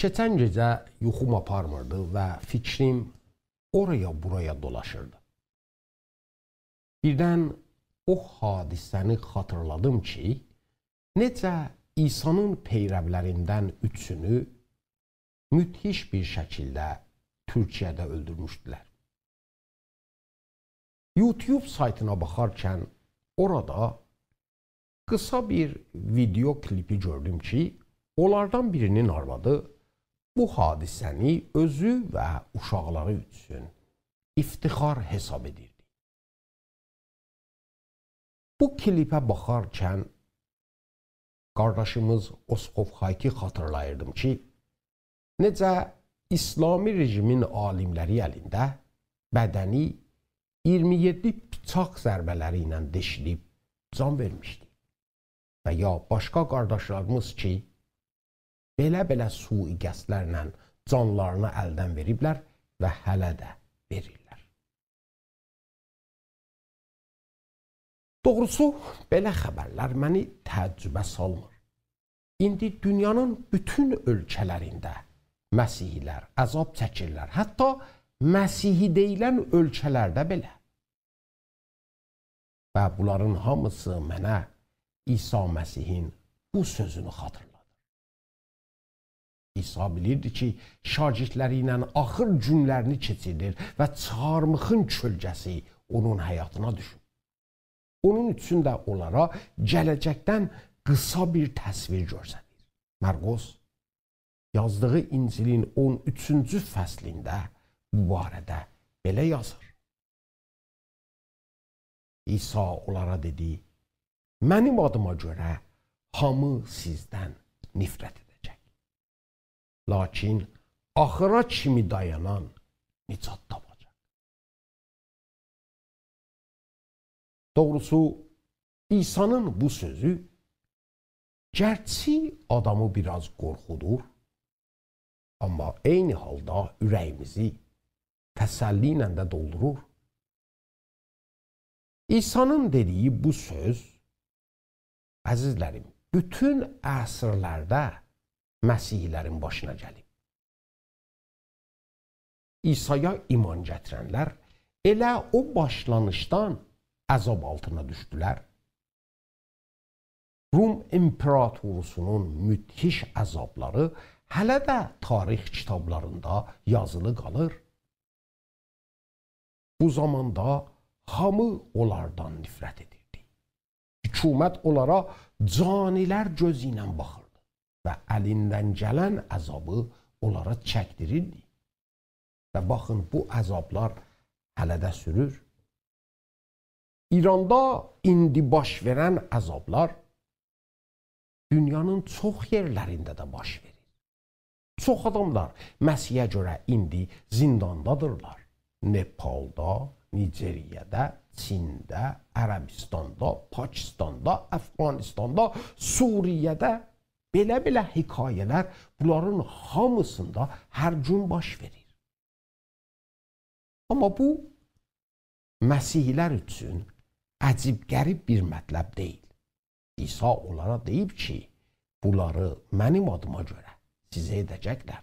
Keçən gecə yuxum aparmırdı və fikrim oraya buraya dolaşırdı. Birdən o hadisəni xatırladım ki, necə İsa'nın peyrəvlərindən üçünü müthiş bir şəkildə Türkiyədə öldürmüşdülər. YouTube saytına baxarkən orada qısa bir video klipi gördüm ki, onlardan birinin arvadı bu hadisəni özü və uşaqları üçün iftixar hesab edirdi. Bu klipə baxarkən qardaşımız Oskov Hayki xatırlayırdım ki, necə İslami rejimin alimləri əlində bədəni 27 bıçaq zərbələri ilə deşilib can vermişdi. Və ya başqa qardaşlarımız ki, belə sui-qəsdlərlə canlarını əldən veriblər və hələ də verirlər. Doğrusu, belə xəbərlər məni təəccübə salmır. İndi dünyanın bütün ölkələrində Məsihilər əzab çəkirlər. Hətta Məsihi deyilən ölkələrdə belə. Və bunların hamısı mənə İsa Məsihin bu sözünü xatırladır. İsa bilirdi ki, şagirdləri ilə axır günlərini keçirir və çarmıxın kölgəsi onun həyatına düşür. Onun üçün də onlara gələcəkdən qısa bir təsvir göstərir. Marqos yazdığı İncilin 13-cü fəslində bu barədə belə yazır. İsa onlara dedi, mənim adıma görə hamı sizdən nifrət edəcək. Lakin axıra kimi dayanan nicat tapacaq. Doğrusu, İsa'nın bu sözü gerçi adamı biraz qorxudur, amma eyni halda ürəyimizi təsəlli ilə də doldurur. İsa'nın dediyi bu söz, əzizlərim, bütün əsrlərdə Məsihlərin başına gəlib. İsa'ya iman gətirənlər elə o başlanışdan əzab altına düşdülər. Rum İmparatorusunun müthiş əzabları hələ də tarix kitablarında yazılı qalır. Bu zamanda hamı onlardan nifrət edirdi. Hükümət onlara canilər gözü ilə baxırdı və əlindən gələn əzabı onlara çəkdirirdi. Və baxın, bu əzablar hələ də sürür. İranda indi baş verən əzablar dünyanın çox yerlərində də baş verir. Çox adamlar Məsihə görə indi zindandadırlar. Nepalda, Niceriyədə, Çində, Ərəbistanda, Pakistanda, Əfqanistanda, Suriyədə belə hekayələr bunların hamısında hər gün baş verir. Amma bu, Məsihlər üçün əcib qərib bir mətləb deyil. İsa onlara deyib ki, bunları mənim adıma görə sizə edəcəklər.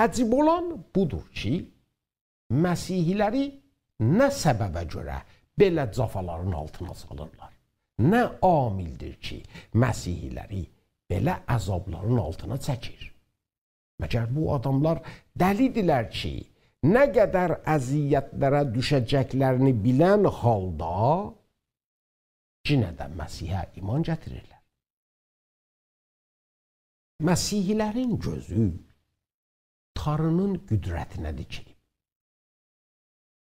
Əcib olan budur ki, Məsihləri nə səbəbə görə belə cafaların altına salırlar? Nə amildir ki, Məsihləri belə əzabların altına çəkir? Məgər bu adamlar dəlidirlər ki, nə qədər əziyyətlərə düşəcəklərini bilən halda yenə də Məsihə iman gətirirlər. Məsihlərin gözü Tanrının qüdrətinə dikilib.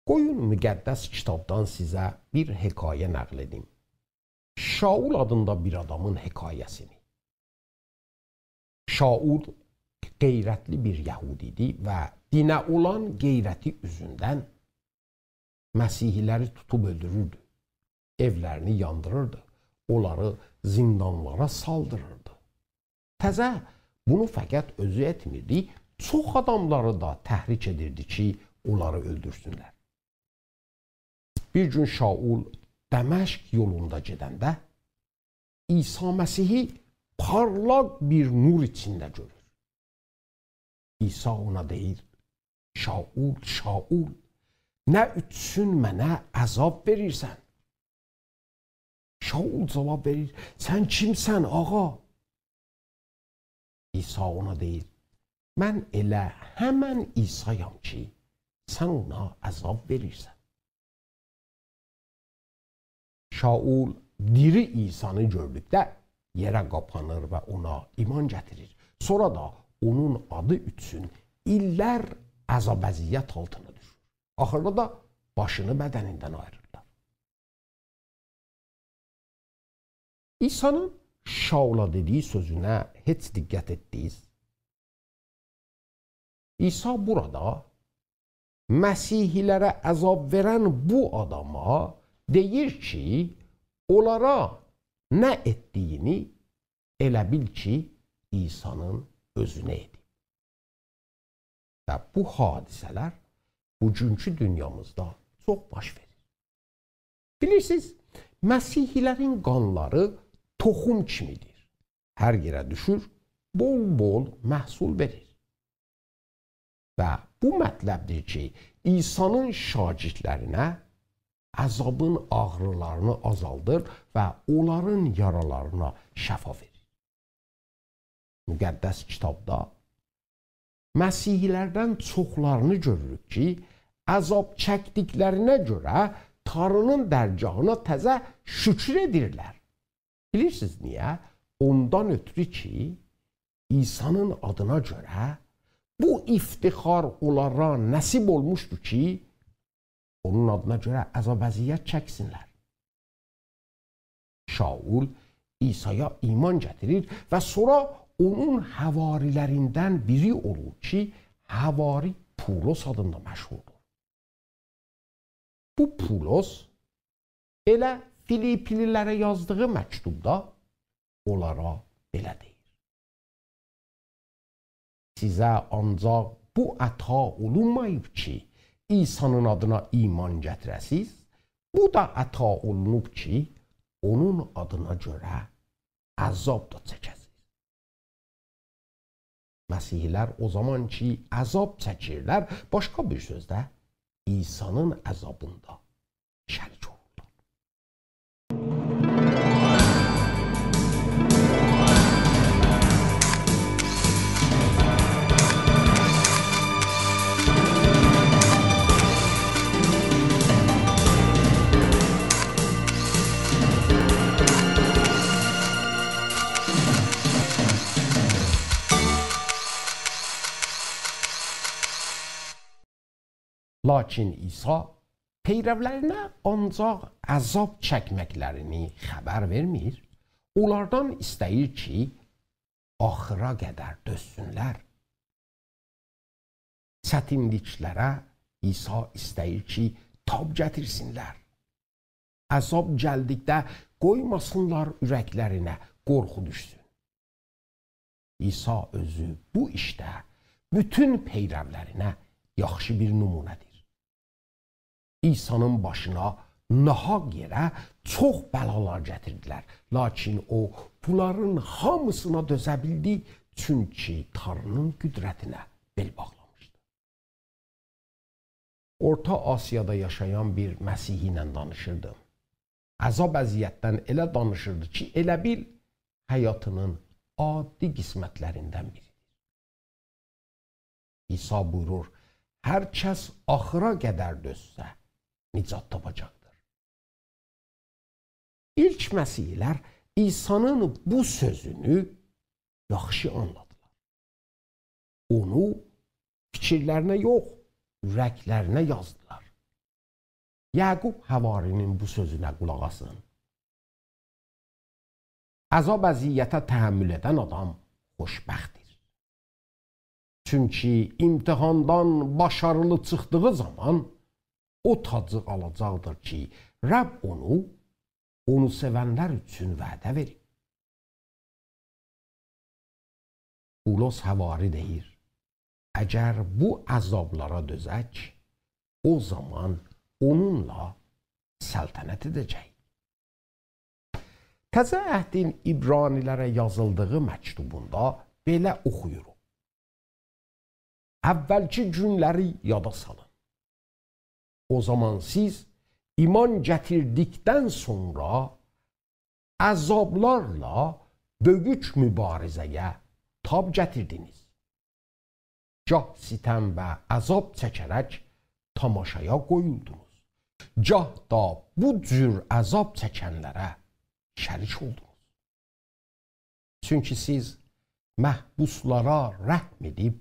Qoyun müqəddəs kitabdan sizə bir hekayə nəql edim. Şaul adında bir adamın hekayəsini. Şaul qeyrətli bir Yəhudi idi və dinə olan qeyrəti üzündən Məsihləri tutub öldürürdü. Evlərini yandırırdı. Onları zindanlara saldırırdı. Təzə bunu fəqət özü etmirdi, çox adamları da təhrik edirdi ki, onları öldürsünlər. Bir gün Şaul Dəməşq yolunda gedəndə İsa Məsihi parlak bir nur içində görür. İsa ona deyir, Şaul, Şaul, nə üçün mənə əzab verirsən? Şaul cavab verir, sən kimsən ağa? İsa ona deyir, mən elə həmən İsayam ki, sən ona əzab verirsən. Şaul diri İsa'nı gördükdə yerə qapanır və ona iman gətirir. Sonra da onun adı üçün illər əzab-əziyyət altına düşür. Axırda da başını bədənindən ayırırlar. İsa'nın Şaula dediği sözünə heç diqqət etdiniz. İsa burada Məsihilərə əzab verən bu adama deyir ki, onlara nə etdiyini elə bil ki, İsa'nın özünə edib. Və bu hadisələr bugünkü dünyamızda çox baş verir. Bilirsiniz, Məsihilərin qanları toxum kimidir. Hər yerə düşür, bol-bol məhsul verir. Və bu mətləbdir ki, İsa'nın şagirdlərinə əzabın ağrılarını azaldır və onların yaralarına şəfa verir. Müqəddəs kitabda Məsihilərdən çoxlarını görürük ki, əzab çəkdiklərinə görə Tanrının dərgahına təzə şükür edirlər. Bilirsiniz niyə? Ondan ötürü ki, İsa'nın adına görə bu iftixar onlara nəsib olmuşdur ki, onun adına görə əzab-əziyyət çəksinlər. Şaul İsa'ya iman gətirir və sonra onun həvarilərindən biri olur ki, həvari Pulos adında məşhurdur. Bu Pulos elə Filiplilərə yazdığı məktubda onlara belə deyir. Sizə ancaq bu əta olunmayıb ki, İsa'nın adına iman gətirəsiz, bu da əta olunub ki, onun adına görə əzab da çəkəsiz. Məsihlər o zaman ki, əzab çəkirlər, başqa bir sözdə İsa'nın əzabında şərik olurlar. Lakin İsa peyrəvlərinə ancaq əzab çəkməklərini xəbər vermir, onlardan istəyir ki, axıra qədər dözsünlər. Çətinliklərə İsa istəyir ki, tab gətirsinlər. Əzab gəldikdə qoymasınlar ürəklərinə qorxu düşsün. İsa özü bu işdə bütün peyrəvlərinə yaxşı bir nümunədir. İsa'nın başına nahaq yerə çox bəlalar gətirdilər. Lakin o, bunların hamısına dözə bildi, çünki Tanrının qüdrətinə bel bağlamışdı. Orta Asiyada yaşayan bir Məsih ilə danışırdım. Əzab-əziyyətdən elə danışırdı ki, elə bil həyatının adi qismətlərindən biridir. İsa buyurur, hər kəs axıra qədər dözsə, nicat tapacaqdır. İlk Məsihlər İsa'nın bu sözünü yaxşı anladılar. Onu fikirlərinə yox, ürəklərinə yazdılar. Yaqub həvarinin bu sözünə qulaq asın. Əzab-əziyyətə təhəmmül edən adam xoşbəxtdir. Çünki imtihandan başarılı çıxdığı zaman o tacı alacaqdır ki, Rəbb onu sevənlər üçün vədə verir. Pulos həvari deyir, əgər bu əzablara dözək, o zaman onunla səltənət edəcək. Təzə əhdin İbranilərə yazıldığı məktubunda belə oxuyuruq. Əvvəlki günləri yada salın. O zaman siz iman gətirdikdən sonra əzablarla böyük mübarizəyə tab gətirdiniz. Gah sitəm və əzab çəkərək tamaşaya qoyuldunuz. Gah da bu cür əzab çəkənlərə şərik oldunuz. Çünki siz məhbuslara rəhm edib,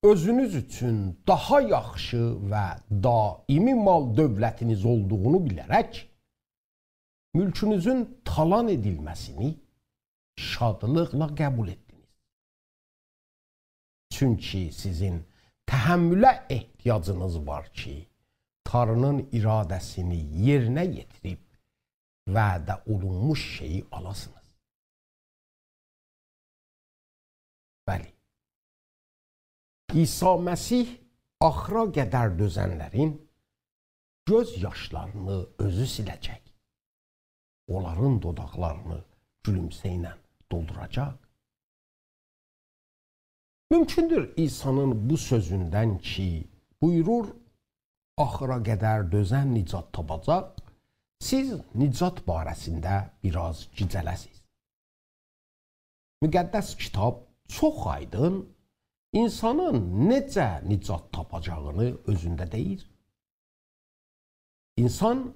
özünüz üçün daha yaxşı və daimi mal dövlətiniz olduğunu bilərək, mülkünüzün talan edilməsini şadlıqla qəbul etdiniz. Çünki sizin təhəmmülə ehtiyacınız var ki, Tanrının iradəsini yerinə yetirib, vədə olunmuş şeyi alasınız. Bəli, İsa Məsih axıra qədər dözənlərin göz yaşlarını özü siləcək. Onların dodaqlarını gülümsəklə dolduracaq. Mümkündür İsa'nın bu sözündən ki, buyurur, axıra qədər dözən nicat tapacaq, siz nicat barəsində biraz gicələsiz. Müqəddəs kitab çox aydın, insanın necə nicat tapacağını özündə deyir. İnsan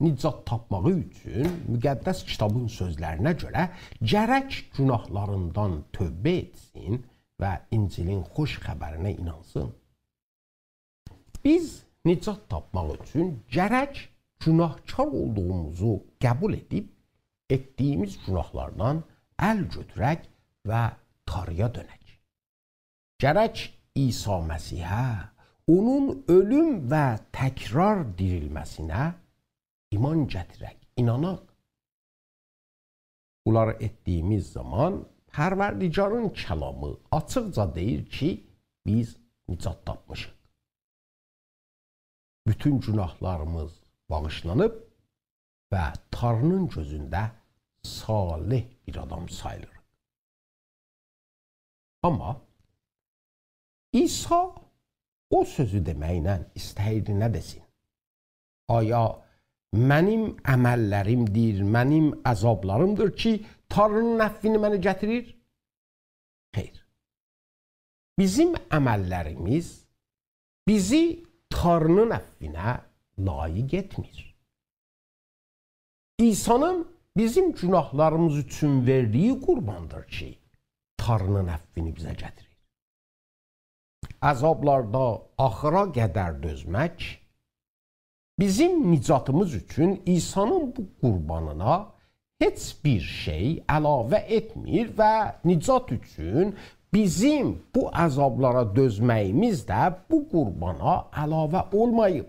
nicat tapmağı üçün müqəddəs kitabın sözlərinə görə gərək günahlarından tövbə etsin və İncilin xoş xəbərinə inansın. Biz nicat tapmaq üçün gərək günahkar olduğumuzu qəbul edib, etdiyimiz günahlardan əl götürək və Tanrıya dönək. Gərək İsa Məsihə, onun ölüm və təkrar dirilməsinə iman gətirək, inanaq. Bunları etdiyimiz zaman Pərverdigarın kəlamı açıqca deyir ki, biz nicat tapmışıq. Bütün günahlarımız bağışlanıb və Tanrının gözündə salih bir adam sayılır. Amma İsa o sözü deməklə istəyir nə desin? Aya mənim əməllərimdir, mənim əzablarımdır ki, Tanrının əffini mənə gətirir? Xeyr. Bizim əməllərimiz bizi Tanrının əffinə layiq etmir. İsa'nın bizim günahlarımız üçün verdiyi qurbandır ki, Tanrının əffini bizə gətirir. Əzablarda axıra qədər dözmək, bizim nicatımız üçün İsa'nın bu qurbanına heç bir şey əlavə etmir və nicat üçün bizim bu əzablara dözməyimiz də bu qurbana əlavə olmayıb.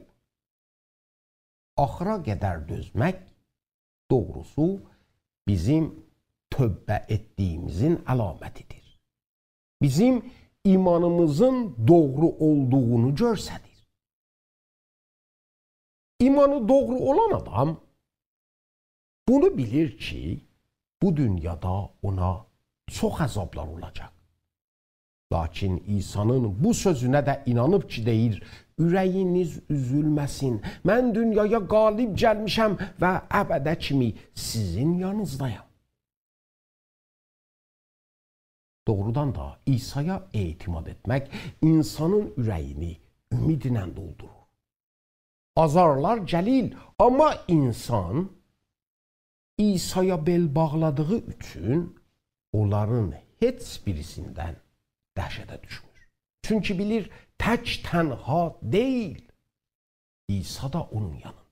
Axıra qədər dözmək doğrusu bizim tövbə etdiyimizin əlamətidir. Bizim imanımızın doğru olduğunu göstərir. İmanı doğru olan adam bunu bilir ki, bu dünyada ona çox əzablar olacaq. Lakin İsa'nın bu sözünə də inanıb ki, deyir, ürəyiniz üzülməsin, mən dünyaya qalib gəlmişəm və əbədə kimi sizin yanınızdayam. Doğrudan da İsa'ya etimad etmək insanın ürəyini ümidlə doldurur. Azarlar gəlir, amma insan İsa'ya bel bağladığı üçün onların heç birisindən dəhşətə düşmür. Çünki bilir, tək tənha deyil, İsa da onun yanında.